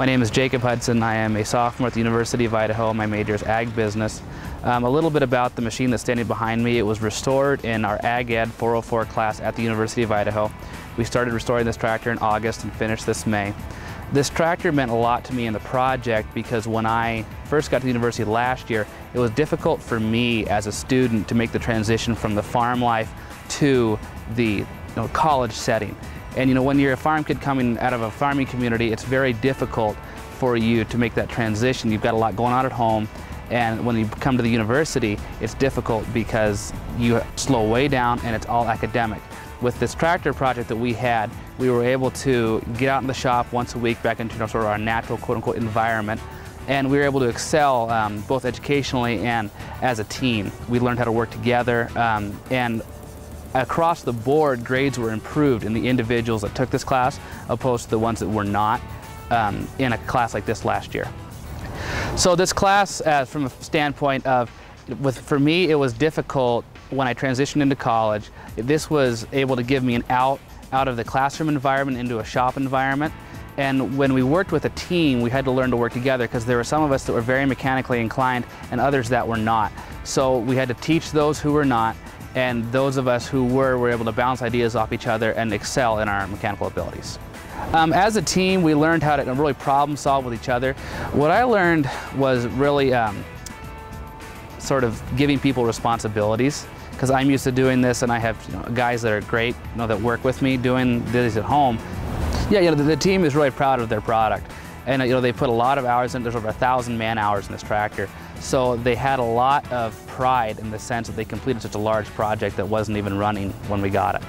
My name is Jacob Hudson. I am a sophomore at the University of Idaho. My major is Ag Business. A little bit about the machine that's standing behind me. It was restored in our Ag Ed 404 class at the University of Idaho. We started restoring this tractor in August and finished this May. This tractor meant a lot to me in the project because when I first got to the university last year, it was difficult for me as a student to make the transition from the farm life to the college setting. And when you're a farm kid coming out of a farming community, it's very difficult for you to make that transition. You've got a lot going on at home, and when you come to the university, it's difficult because you slow way down and it's all academic. With this tractor project that we had, we were able to get out in the shop once a week back into sort of our natural quote-unquote environment, and we were able to excel both educationally and as a team. We learned how to work together, and across the board, grades were improved in the individuals that took this class opposed to the ones that were not in a class like this last year. So this class, from a standpoint of, for me, it was difficult when I transitioned into college. This was able to give me an out of the classroom environment into a shop environment. And when we worked with a team, we had to learn to work together because there were some of us that were very mechanically inclined and others that were not. So we had to teach those who were not, and those of us who were able to bounce ideas off each other and excel in our mechanical abilities. As a team, we learned how to really problem solve with each other. What I learned was really sort of giving people responsibilities, because I'm used to doing this and I have guys that are great that work with me doing this at home. Yeah, the team is really proud of their product, and they put a lot of hours in. There's over 1,000 man-hours in this tractor, so they had a lot of pride in the sense that they completed such a large project that wasn't even running when we got it.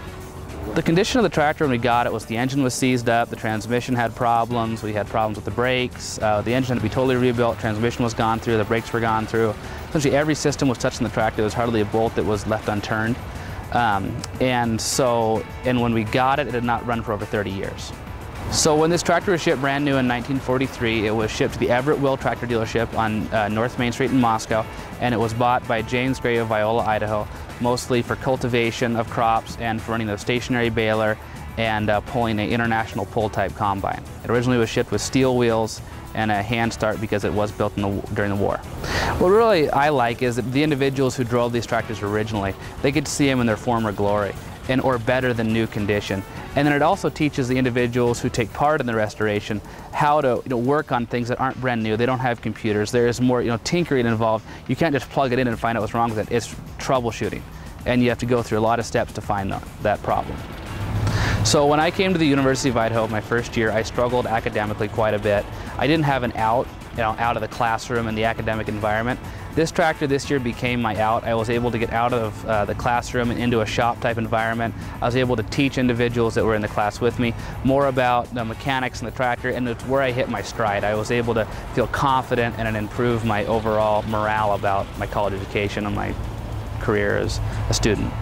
The condition of the tractor when we got it was the engine was seized up, the transmission had problems, we had problems with the brakes, the engine had to be totally rebuilt, transmission was gone through, the brakes were gone through. Essentially every system was touched in the tractor. There was hardly a bolt that was left unturned. And when we got it, it had not run for over 30 years. So when this tractor was shipped brand new in 1943, it was shipped to the Everett Will Tractor Dealership on North Main Street in Moscow, and it was bought by James Gray of Viola, Idaho, mostly for cultivation of crops and for running a stationary baler and pulling an international pull-type combine. It originally was shipped with steel wheels and a hand start because it was built during the war. What really I like is that the individuals who drove these tractors originally, they get to see them in their former glory, or better than new condition. And then it also teaches the individuals who take part in the restoration how to work on things that aren't brand new. They don't have computers. There is more tinkering involved. You can't just plug it in and find out what's wrong with it. It's troubleshooting, and you have to go through a lot of steps to find that problem. So when I came to the University of Idaho my first year, I struggled academically quite a bit. I didn't have an out of the classroom and the academic environment. This tractor this year became my out. I was able to get out of the classroom and into a shop type environment. I was able to teach individuals that were in the class with me more about the mechanics in the tractor, and it's where I hit my stride. I was able to feel confident and improve my overall morale about my college education and my career as a student.